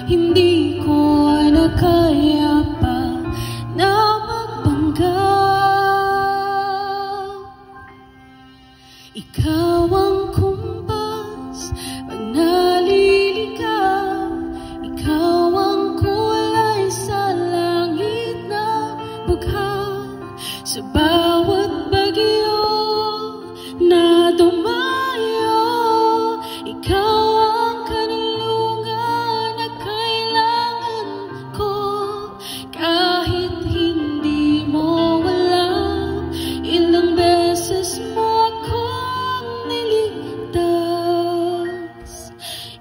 hindi ko na kaya pa na magpanggap. Ikaw ang kumpas pag naliligaw, ikaw ang kulay sa langit na bughaw. Sa bawat bagyo na dumayo, ikaw ang kanlungan na kailangan ko. Kahit hindi mo alam, ilang beses mo akong niligtas.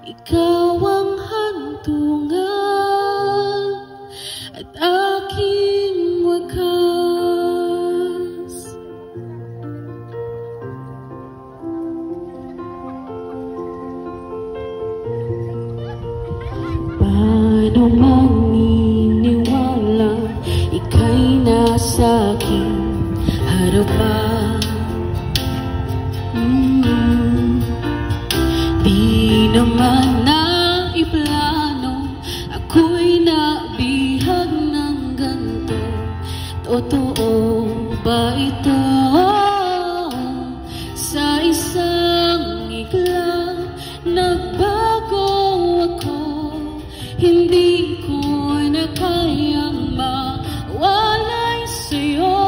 Ikaw ang hantungan at aking wakas. Paano maniniwala ika'y nasa aking harapan? Di naman naiplano, ako'y nabihag ng ganito. Totoo ba ito? Sa isang iglap nagbago ako, hindi ko na kayang mawalay sa'yo.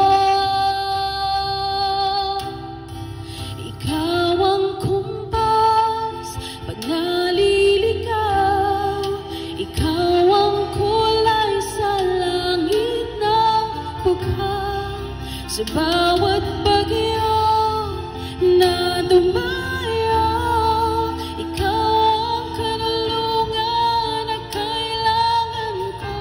Ikaw ang kumpas pag naliligaw, ikaw ang kulay sa langit na bughaw. Sa bawat bagyo na dumayo, ikaw ang kanlungan na kailangan ko.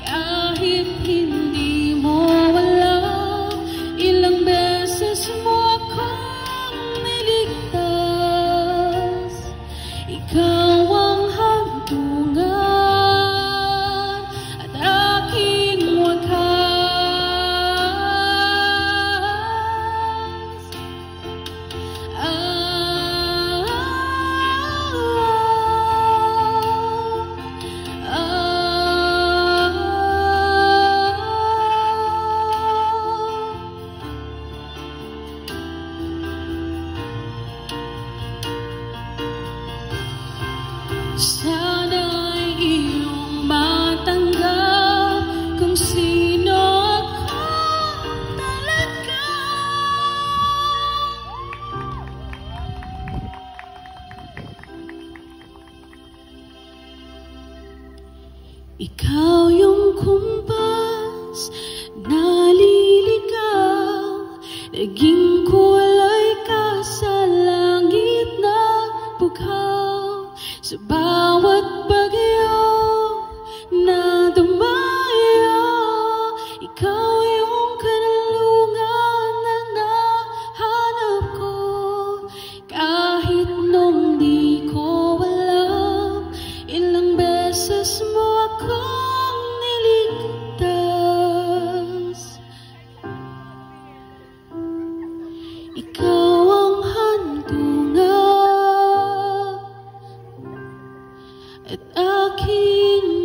Kahit hindi mo alam, ilang beses mo akong niligtas. Ikaw ang hantungan at aking wakas. Sana'y iyong matanggap kung sino ako talaga. Ikaw yung kumpas, naliligaw, naging kulay ka sa langit na bughaw. Sa bawat bagyo na dumayo, ikaw yung kanlungan na nahanap ko. Kahit nung di ko alam, ilang beses mo akong niligtas. Ikaw ang hantungan at aking